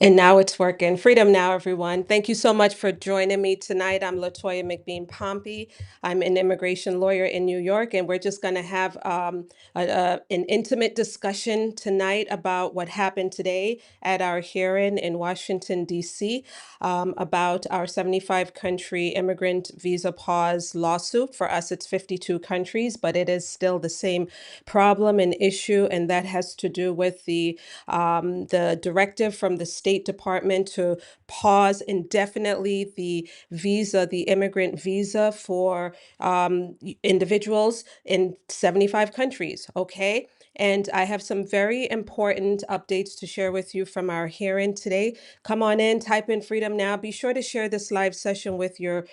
And now it's working. Freedom now, everyone. Thank you so much for joining me tonight. I'm Latoya McBean Pompey. I'm an immigration lawyer in New York, and we're just going to have an intimate discussion tonight about what happened today at our hearing in Washington, D.C., about our 75 country immigrant visa pause lawsuit. For us, it's 52 countries, but it is still the same problem and issue, and that has to do with the directive from the State Department to pause indefinitely the immigrant visa for individuals in 75 countries. Okay. And I have some very important updates to share with you from our hearing today. Come on in, type in Freedom Now. Be sure to share this live session with your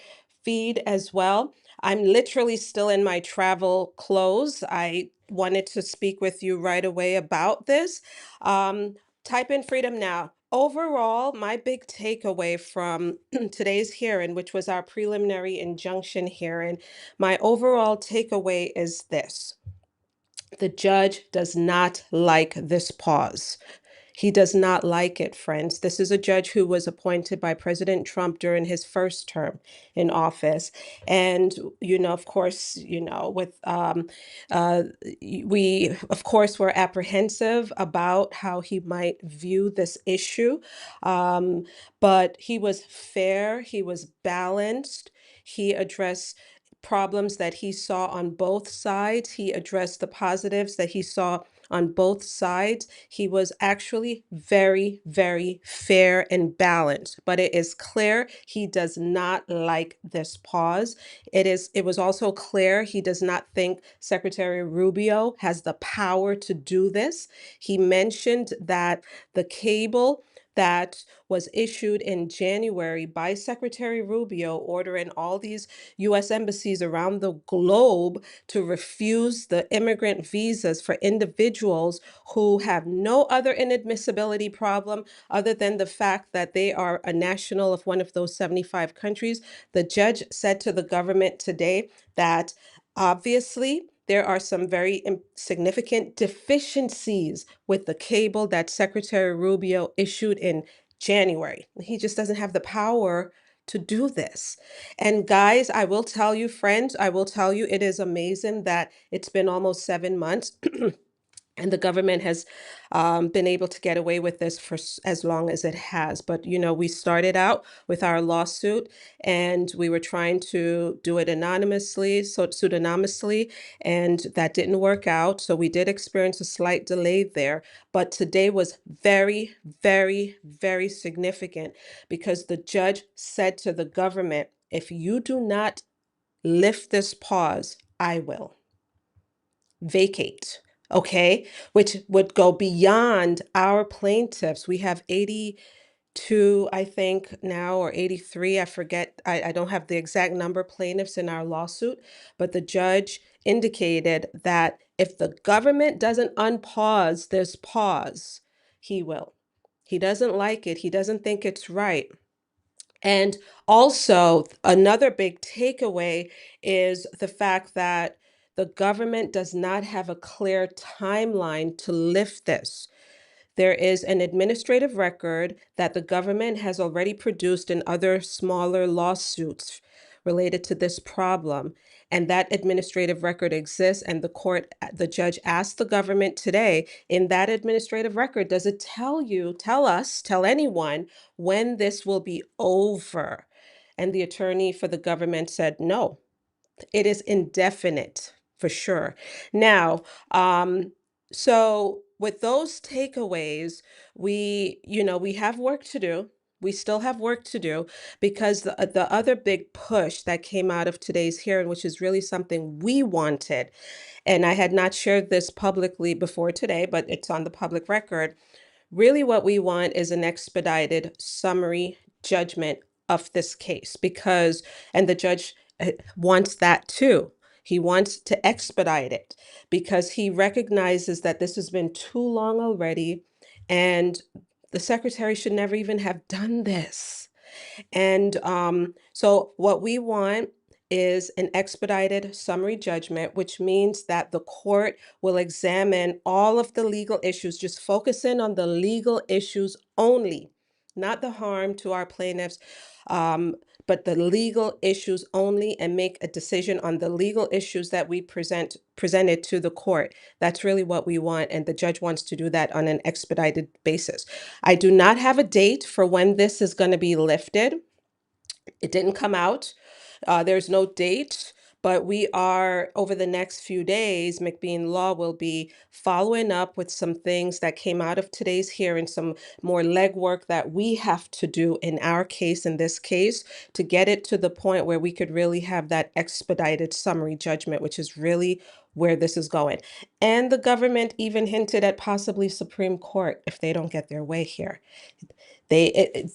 feed as well. I'm literally still in my travel clothes. I wanted to speak with you right away about this. Um, Type in Freedom Now. Overall, my big takeaway from today's hearing, which was our preliminary injunction hearing, my overall takeaway is this. The judge does not like this pause. He does not like it, friends. This is a judge who was appointed by President Trump during his first term in office. And, of course, uh, we, of course, were apprehensive about how he might view this issue. Um, but he was fair, he was balanced, he addressed problems that he saw on both sides, he addressed the positives that he saw on both sides. He was actually very, very fair and balanced, but it is clear he does not like this pause. It was also clear he does not think Secretary Rubio has the power to do this. He mentioned that the cable that was issued in January by Secretary Rubio ordering all these US embassies around the globe to refuse the immigrant visas for individuals who have no other inadmissibility problem other than the fact that they are a national of one of those 75 countries. The judge said to the government today that obviously there are some very significant deficiencies with the cable that Secretary Rubio issued in January. He just doesn't have the power to do this. And guys, I will tell you, friends, I will tell you, it is amazing that it's been almost 7 months. And the government has been able to get away with this for as long as it has. But, we started out with our lawsuit and we were trying to do it anonymously, so pseudonymously, and that didn't work out. So we did experience a slight delay there. But today was very, very, very significant because the judge said to the government, if you do not lift this pause, I will vacate, okay? Which would go beyond our plaintiffs. We have 82, I think now, or 83, I forget. I don't have the exact number plaintiffs in our lawsuit, but the judge indicated that if the government doesn't unpause this pause, he will. He doesn't like it. He doesn't think it's right. And also, another big takeaway is the fact that the government does not have a clear timeline to lift this. There is an administrative record that the government has already produced in other smaller lawsuits related to this problem. And that administrative record exists. And the judge asked the government today, in that administrative record, does it tell anyone when this will be over? And the attorney for the government said, no, it is indefinite for sure. Now, so with those takeaways, we have work to do. We still have work to do because the other big push that came out of today's hearing, which is really something we wanted, and I had not shared this publicly before today, but it's on the public record. Really, what we want is an expedited summary judgment of this case and the judge wants that too. He wants to expedite it because he recognizes that this has been too long already and the secretary should never even have done this. And so what we want is an expedited summary judgment, which means that the court will examine all of the legal issues, just focus in on the legal issues only. not the harm to our plaintiffs, um, but the legal issues only, and make a decision on the legal issues that we presented to the court. That's really what we want, and the judge wants to do that on an expedited basis. I do not have a date for when this is going to be lifted. It didn't come out. There's no date, but we are, over the next few days, McBean Law will be following up with some things that came out of today's hearing, some more legwork that we have to do in our case, in this case, to get it to the point where we could really have that expedited summary judgment, which is really where this is going. And the government even hinted at possibly Supreme Court if they don't get their way here.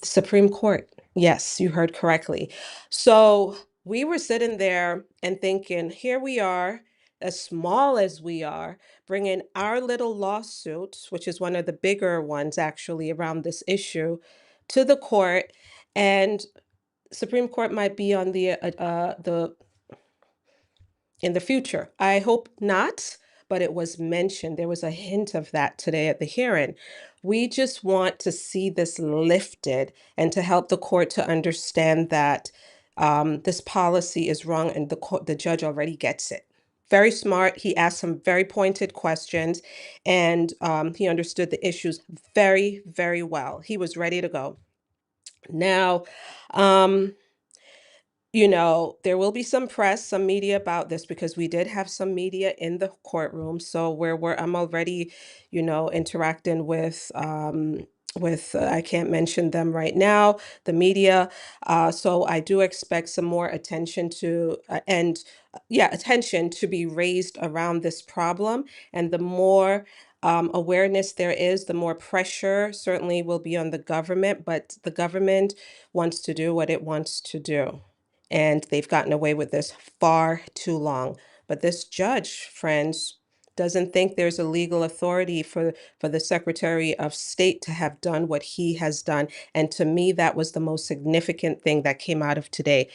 Supreme Court. Yes, you heard correctly. So we were sitting there and thinking, here we are, as small as we are, bringing our little lawsuit, which is one of the bigger ones actually around this issue, to the court, and Supreme Court might be on the in the future. I hope not, but it was mentioned. There was a hint of that today at the hearing. We just want to see this lifted and to help the court to understand that this policy is wrong, and the judge already gets it. Very smart. He asked some very pointed questions, and he understood the issues very, very well. He was ready to go. Now, um, there will be some press, some media about this, because we did have some media in the courtroom. So I'm already, interacting with I can't mention them right now, the media. So I do expect some more attention to and yeah, attention to be raised around this problem. And the more awareness there is, the more pressure certainly will be on the government. But the government wants to do what it wants to do, and they've gotten away with this far too long. But this judge, friends, doesn't think there's a legal authority for the Secretary of State to have done what he has done. And to me, that was the most significant thing that came out of today.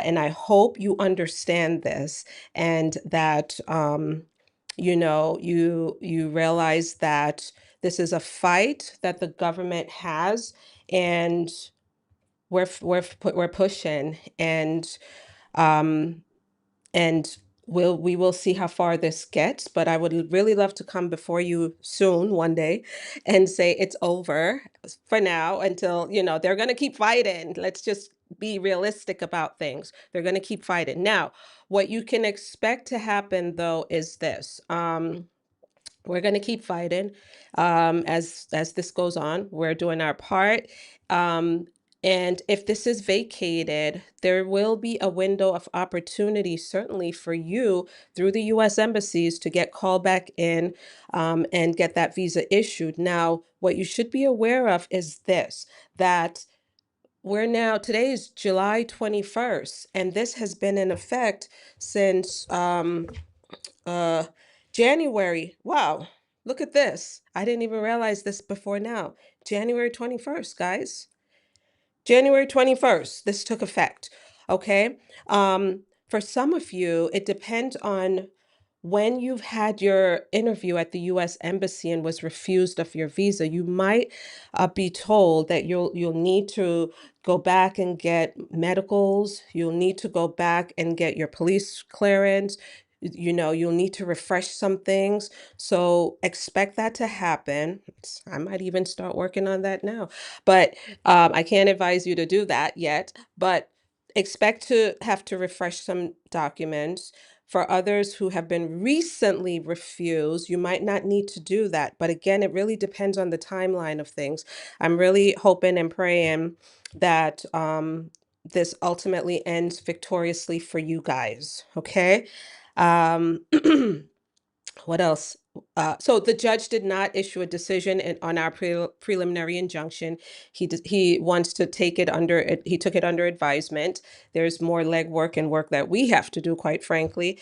And I hope you understand this, and that you realize that this is a fight that the government has, and we're pushing, um and we will see how far this gets. But I would really love to come before you soon, one day, and say it's over for now, until they're going to keep fighting. Let's just be realistic about things. They're going to keep fighting. Now, what you can expect to happen though is this. We're going to keep fighting as this goes on. We're doing our part. Um, and if this is vacated, there will be a window of opportunity, certainly for you, through the U.S. embassies, to get called back in and get that visa issued. Now, what you should be aware of is this, that today is July 21st, and this has been in effect since uh, January. Wow, look at this. I didn't even realize this before now. January 21st, guys. January 21st, this took effect. Okay. For some of you, it depends on when you've had your interview at the U.S. Embassy and was refused of your visa. You might be told that you'll need to go back and get medicals. You'll need to go back and get your police clearance. You'll need to refresh some things. So expect that to happen. I might even start working on that now, but I can't advise you to do that yet. But expect to have to refresh some documents. For others who have been recently refused, you might not need to do that. But again, it really depends on the timeline of things. I'm really hoping and praying that this ultimately ends victoriously for you guys. Okay. Um, what else? So the judge did not issue a decision on our preliminary injunction. He wants to take it under he took it under advisement. There's more legwork and work that we have to do, quite frankly.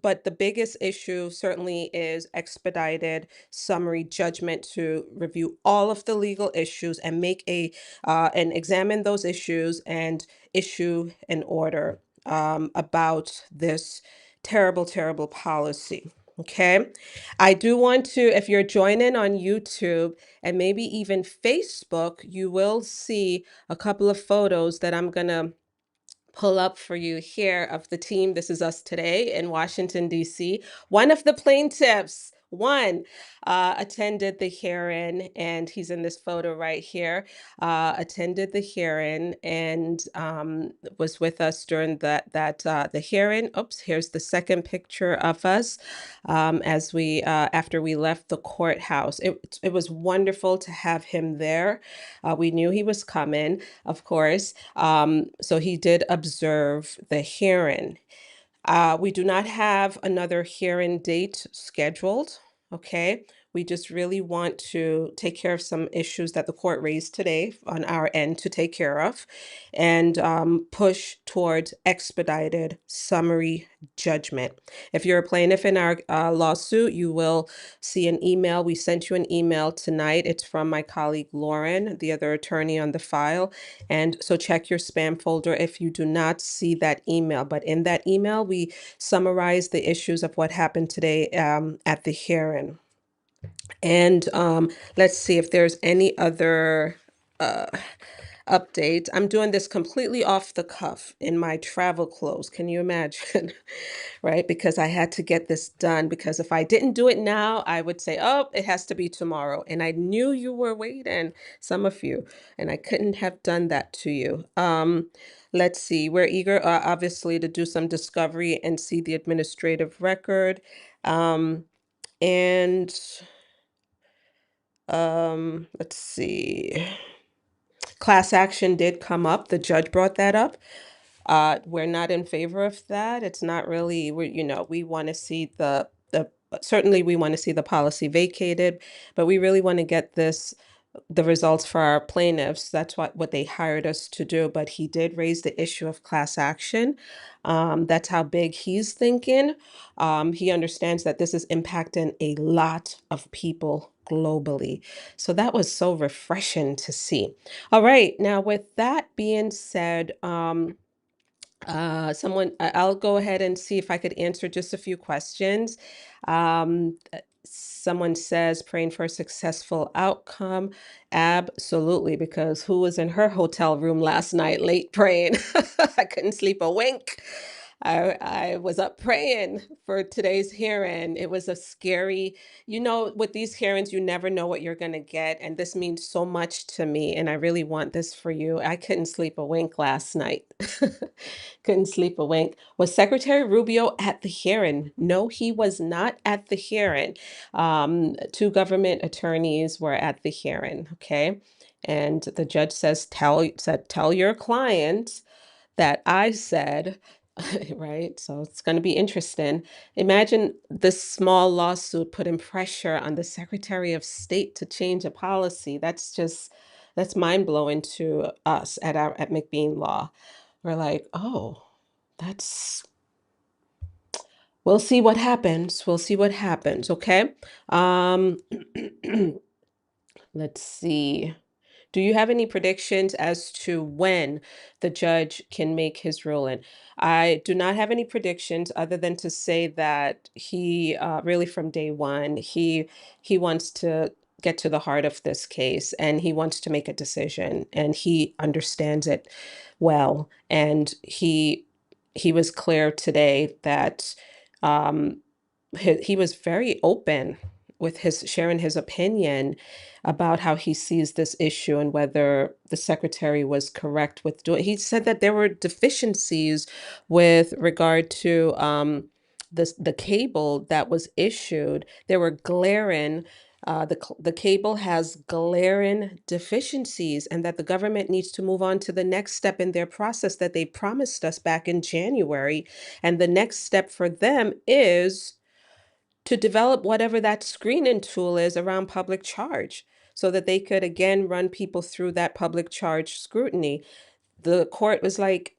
But the biggest issue certainly is expedited summary judgment to review all of the legal issues and and examine those issues and issue an order about this terrible, terrible policy. Okay. I do want to, if you're joining on YouTube and maybe even Facebook, you will see a couple of photos that I'm going to pull up for you here of the team. This is us today in Washington, D.C. One of the plaintiffs, attended the hearing, and he's in this photo right here, attended the hearing and was with us during the hearing. Oops, here's the second picture of us as we after we left the courthouse. It was wonderful to have him there. We knew he was coming, of course. So he did observe the hearing. We do not have another hearing date scheduled. Okay. We just really want to take care of some issues that the court raised today on our end to take care of and push towards expedited summary judgment. If you're a plaintiff in our lawsuit, you will see an email. We sent you an email tonight. It's from my colleague Lauren, the other attorney on the file. And so check your spam folder if you do not see that email. But in that email, we summarize the issues of what happened today at the hearing. And let's see if there's any other uh, updates. I'm doing this completely off the cuff in my travel clothes. Can you imagine? Right? Because I had to get this done because if I didn't do it now, I would say, oh, it has to be tomorrow. And I knew you were waiting, some of you, and I couldn't have done that to you. Let's see. We're eager, obviously, to do some discovery and see the administrative record. And let's see. Class action did come up. The judge brought that up. We're not in favor of that. It's not really, we want to see certainly we want to see the policy vacated, but we really want to get the results for our plaintiffs. That's what they hired us to do. But he did raise the issue of class action. That's how big he's thinking. He understands that this is impacting a lot of people globally. So that was so refreshing to see. All right. Now, with that being said, I'll go ahead and see if I could answer just a few questions. Someone says praying for a successful outcome. Absolutely, because who was in her hotel room last night late praying? I couldn't sleep a wink. I was up praying for today's hearing. It was a scary, with these hearings, you never know what you're going to get. And this means so much to me. And I really want this for you. I couldn't sleep a wink last night. Couldn't sleep a wink. Was Secretary Rubio at the hearing? No, he was not at the hearing. Two government attorneys were at the hearing. Okay. And the judge tell your client that I said, right? So it's going to be interesting. Imagine this small lawsuit putting pressure on the Secretary of State to change a policy. That's mind blowing to us at McBean Law. We're like, oh, that's, we'll see what happens. We'll see what happens. Okay. Um, let's see. Do you have any predictions as to when the judge can make his ruling? I do not have any predictions other than to say that he really from day one, he wants to get to the heart of this case and he wants to make a decision and he understands it well. And he was clear today that um, he was very open with his sharing his opinion about how he sees this issue and whether the secretary was correct with doing. He said that there were deficiencies with regard to the cable that was issued. There were glaring. The cable has glaring deficiencies, and that the government needs to move on to the next step in their process that they promised us back in January. And the next step for them is to develop whatever that screening tool is around public charge so that they could again run people through that public charge scrutiny. The court was like,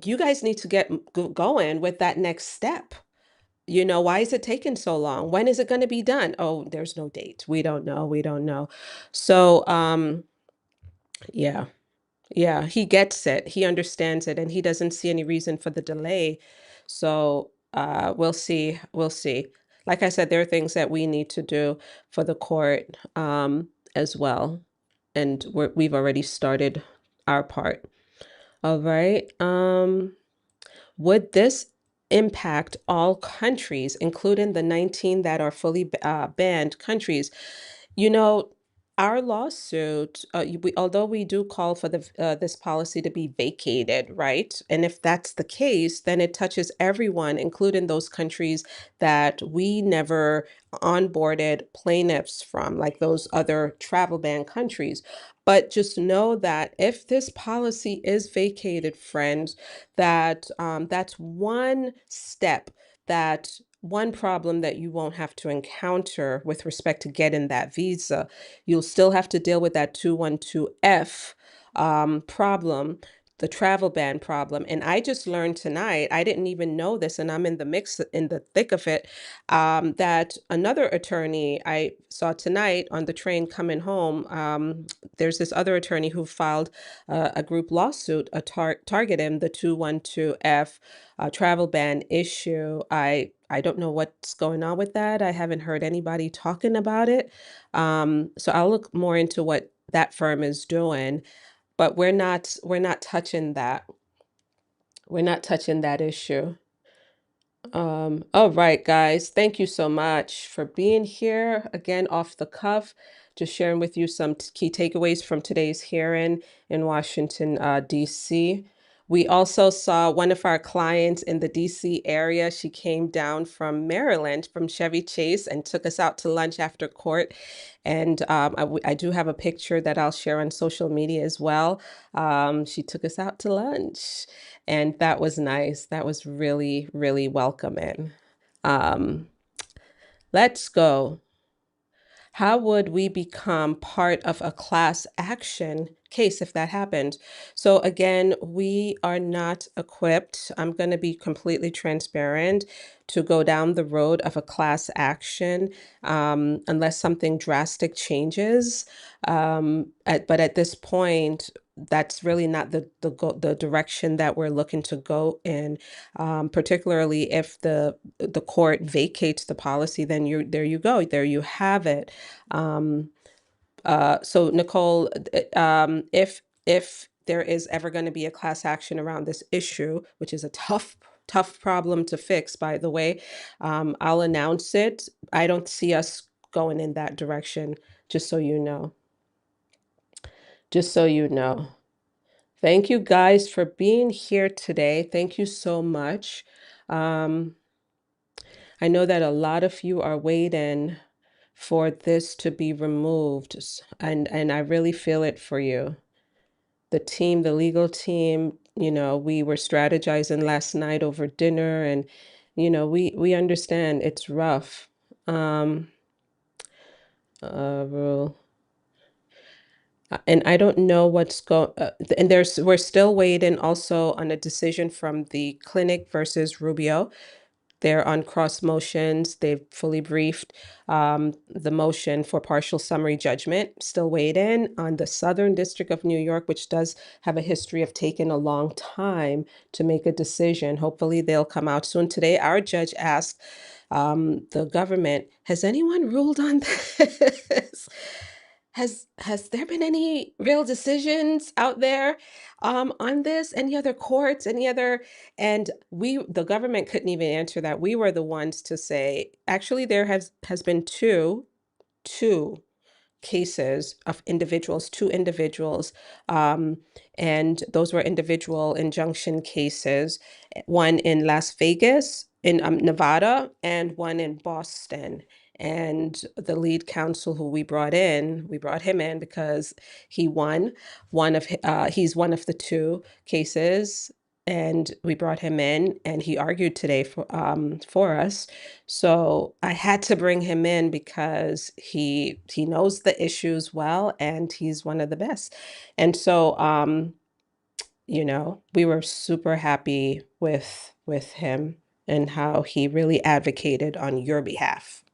you guys need to get going with that next step. Why is it taking so long? When is it going to be done? Oh, there's no date. We don't know. We don't know. So, yeah, yeah, he gets it. He understands it and he doesn't see any reason for the delay. So, we'll see. We'll see. like I said, there are things that we need to do for the court as well. And we've already started our part. All right. Would this impact all countries, including the 19 that are fully banned countries? You know, our lawsuit, although we do call for this policy to be vacated, right? And if that's the case, then it touches everyone, including those countries that we never onboarded plaintiffs from, like those other travel ban countries. But just know that if this policy is vacated, friends, that that's one step, that one problem that you won't have to encounter with respect to getting that visa. You'll still have to deal with that 212F problem, the travel ban problem. And I just learned tonight, I didn't even know this, and I'm in the mix, in the thick of it, that another attorney I saw tonight on the train coming home, there's this other attorney who filed a group lawsuit targeting the 212F travel ban issue. I don't know what's going on with that. I haven't heard anybody talking about it. So I'll look more into what that firm is doing, but we're not touching that. We're not touching that issue. All right, guys, thank you so much for being here again off the cuff, just sharing with you some key takeaways from today's hearing in Washington, D.C. We also saw one of our clients in the DC area. She came down from Maryland, from Chevy Chase, and took us out to lunch after court. And I do have a picture that I'll share on social media as well. She took us out to lunch. And that was nice. That was really, really welcoming. Um, let's go. How would we become part of a class action case if that happened? So again, we are not equipped. I'm going to be completely transparent to go down the road of a class action unless something drastic changes. But at this point, that's really not the direction that we're looking to go in. Particularly if the court vacates the policy, then there you go, there you have it. Um, so Nicole, if there is ever going to be a class action around this issue, which is a tough problem to fix, by the way, I'll announce it. I don't see us going in that direction, just so you know. Just so you know. Thank you guys for being here today. Thank you so much. Um, I know that a lot of you are waiting for this to be removed, and I really feel it for you. The team, the legal team, we were strategizing last night over dinner, and we understand it's rough. Rule. And I don't know what's and we're still waiting also on a decision from the clinic versus Rubio. They're on cross motions. They've fully briefed the motion for partial summary judgment. Still waiting on the Southern District of New York, which does have a history of taking a long time to make a decision. Hopefully they'll come out soon. Today, our judge asked the government, has anyone ruled on this? Has there been any real decisions out there on this? Any other courts? Any other? And the government couldn't even answer that. We were the ones to say, actually, there has been two cases of individuals, two individuals, um, and those were individual injunction cases, one in Las Vegas, in Nevada, and one in Boston. And the lead counsel who we brought him in because he won he's one of the two cases, and we brought him in, and he argued today for us. So I had to bring him in because he knows the issues well, and he's one of the best. And so we were super happy with him and how he really advocated on your behalf.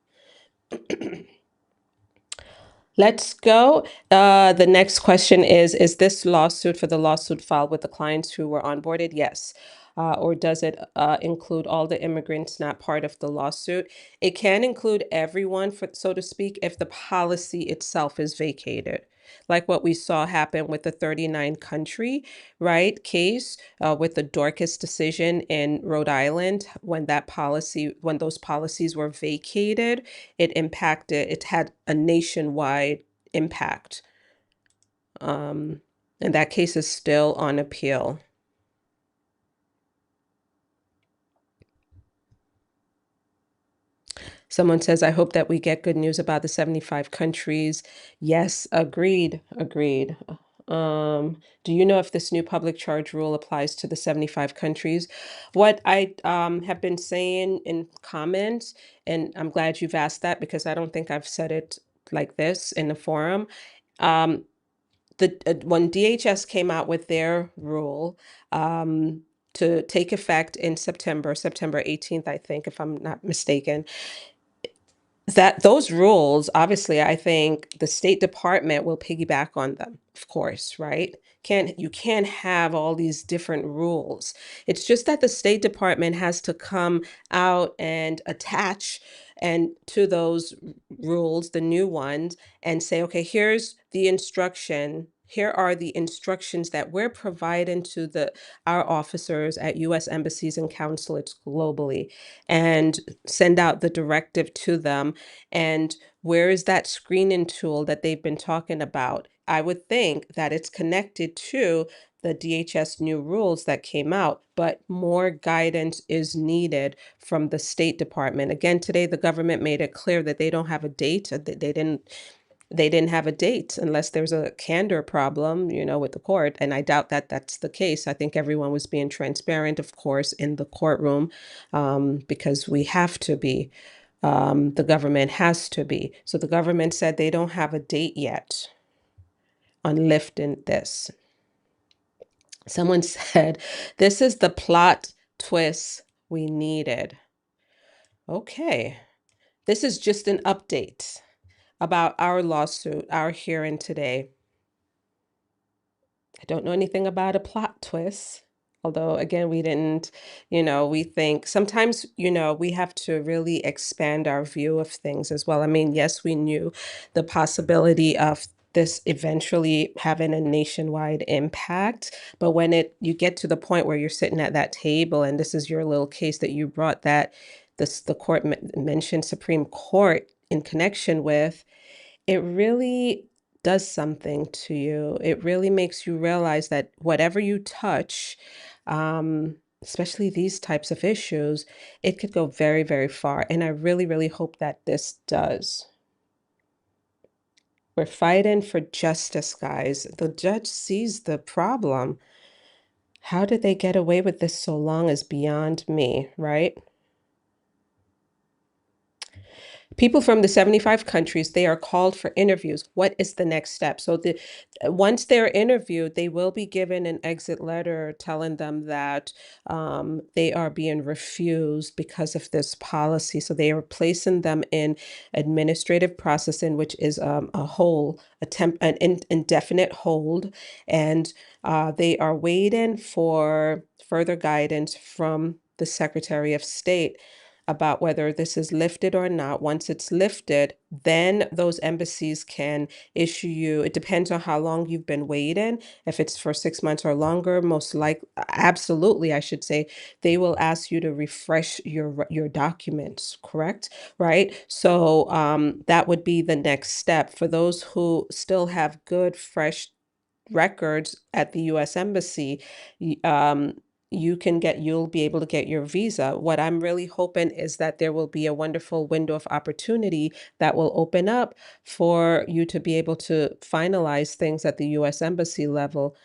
Let's go. The next question is this lawsuit for the lawsuit filed with the clients who were onboarded? Yes. or does it include all the immigrants not part of the lawsuit? It can include everyone, for, so to speak, if the policy itself is vacated. Like what we saw happen with the 39 country, right, case with the Dorcas decision in Rhode Island, when that policy, when those policies were vacated, it had a nationwide impact. Um, and that case is still on appeal. Someone says, I hope that we get good news about the 75 countries. Yes, agreed, agreed. Do you know if this new public charge rule applies to the 75 countries? What I have been saying in comments, and I'm glad you've asked that because I don't think I've said it like this in the forum. Um, when DHS came out with their rule to take effect in September 18th, I think, if I'm not mistaken, that those rules, obviously, I think the State Department will piggyback on them, of course, right? You can't have all these different rules. It's just that the State Department has to come out and attach and to those rules, the new ones, and say, okay, here's the instruction. Here are the instructions that we're providing to our officers at U.S. embassies and consulates globally, and send out the directive to them. And where is that screening tool that they've been talking about? I would think that it's connected to the DHS new rules that came out, but more guidance is needed from the State Department. Again, today the government made it clear that they don't have a date. They didn't have a date unless there's a candor problem, with the court. And I doubt that that's the case. I think everyone was being transparent, of course, in the courtroom, because we have to be. The government has to be. So the government said they don't have a date yet on lifting this. Someone said, this is the plot twist we needed. Okay. This is just an update about our lawsuit, our hearing today. I don't know anything about a plot twist. Although, again, we didn't, we think sometimes, we have to really expand our view of things as well. I mean, yes, we knew the possibility of this eventually having a nationwide impact, but when you get to the point where you're sitting at that table and this is your little case that you brought, that the court mentioned Supreme Court in connection with, it really does something to you. It really makes you realize that whatever you touch, especially these types of issues, it could go very, very far. And I really, really hope that this does. We're fighting for justice, guys. The judge sees the problem. How did they get away with this so long is beyond me, right? People from the 75 countries, they are called for interviews. What is the next step? So once they're interviewed, they will be given an exit letter telling them that they are being refused because of this policy. So they are placing them in administrative processing, which is a hold, an indefinite hold, and they are waiting for further guidance from the Secretary of State about whether this is lifted or not. Once it's lifted, then those embassies can issue you. It depends on how long you've been waiting. If it's for 6 months or longer, most likely, absolutely, I should say, they will ask you to refresh your documents, correct? Right? So that would be the next step. For those who still have good, fresh records at the U.S. Embassy, you'll be able to get your visa. What I'm really hoping is that there will be a wonderful window of opportunity that will open up for you to be able to finalize things at the U.S. Embassy level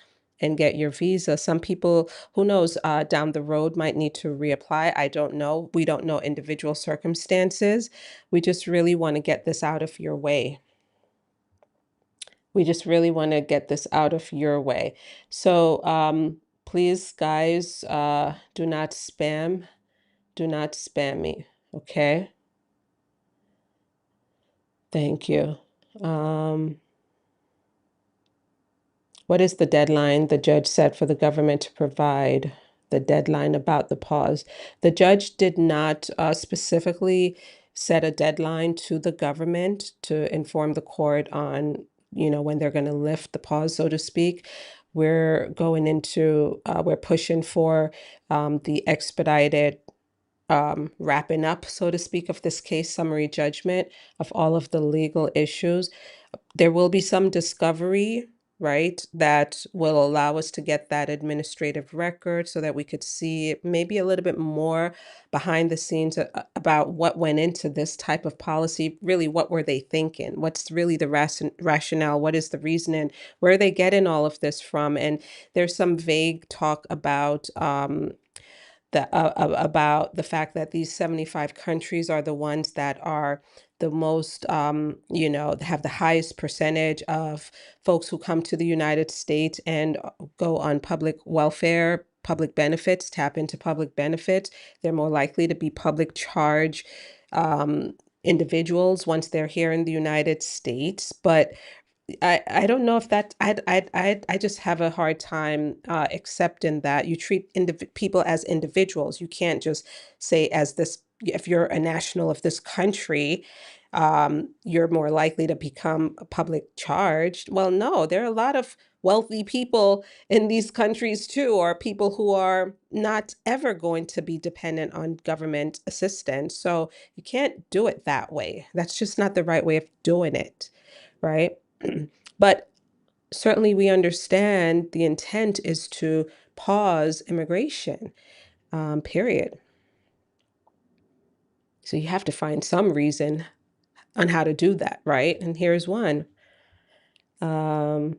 and get your visa. Some people, who knows, down the road might need to reapply. I don't know. We don't know individual circumstances. We just really want to get this out of your way. We just really want to get this out of your way. So please, guys, do not spam. Do not spam me. Okay. Thank you. What is the deadline the judge set for the government to provide the deadline about the pause. The judge did not specifically set a deadline to the government to inform the court on, when they're going to lift the pause, so to speak. We're going into, we're pushing for the expedited wrapping up, so to speak, of this case, summary judgment of all of the legal issues. There will be some discovery, right, that will allow us to get that administrative record so that we could see maybe a little bit more behind the scenes about what went into this type of policy. Really, what were they thinking? What's really the rationale? What is the reasoning? Where are they getting all of this from? And there's some vague talk about about the fact that these 75 countries are the ones that are the most, have the highest percentage of folks who come to the United States and go on public welfare, public benefits, tap into public benefits. They're more likely to be public charge individuals once they're here in the United States. But I don't know if that I just have a hard time accepting that you treat people as individuals. You can't just say as this, if you're a national of this country, you're more likely to become a public charged. Well, no, there are a lot of wealthy people in these countries too, or people who are not ever going to be dependent on government assistance. So you can't do it that way. That's just not the right way of doing it, right? But certainly we understand the intent is to pause immigration, period. So you have to find some reason on how to do that, right? And here's one. All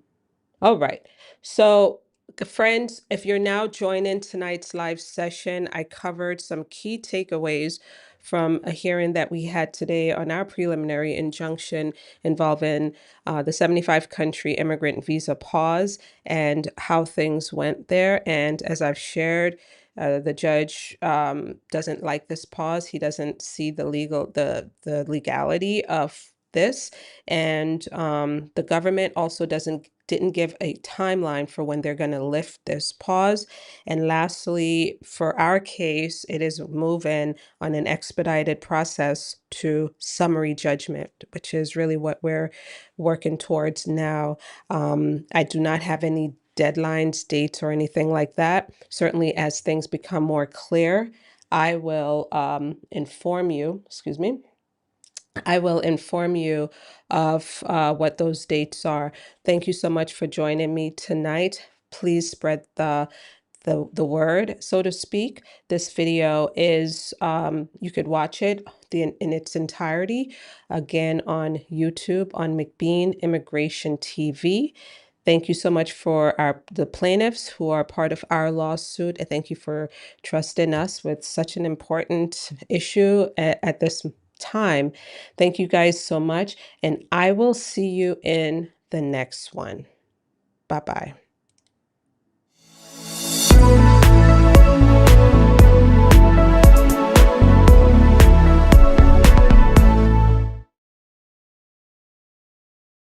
right. So, friends, if you're now joining tonight's live session, I covered some key takeaways from a hearing that we had today on our preliminary injunction involving the 75 country immigrant visa pause and how things went there. And as I've shared, the judge doesn't like this pause. He doesn't see the legality of this, and the government also didn't give a timeline for when they're going to lift this pause. And lastly, for our case, it is moving on an expedited process to summary judgment, which is really what we're working towards now. I do not have any deadlines, dates, or anything like that. Certainly, as things become more clear, I will inform you, excuse me, I will inform you of what those dates are. Thank you so much for joining me tonight. Please spread the word, so to speak. This video is, you could watch it in its entirety, again, on YouTube, on McBean Immigration TV. Thank you so much for the plaintiffs who are part of our lawsuit, and thank you for trusting us with such an important issue at this time. Thank you guys so much, and I will see you in the next one. Bye-bye.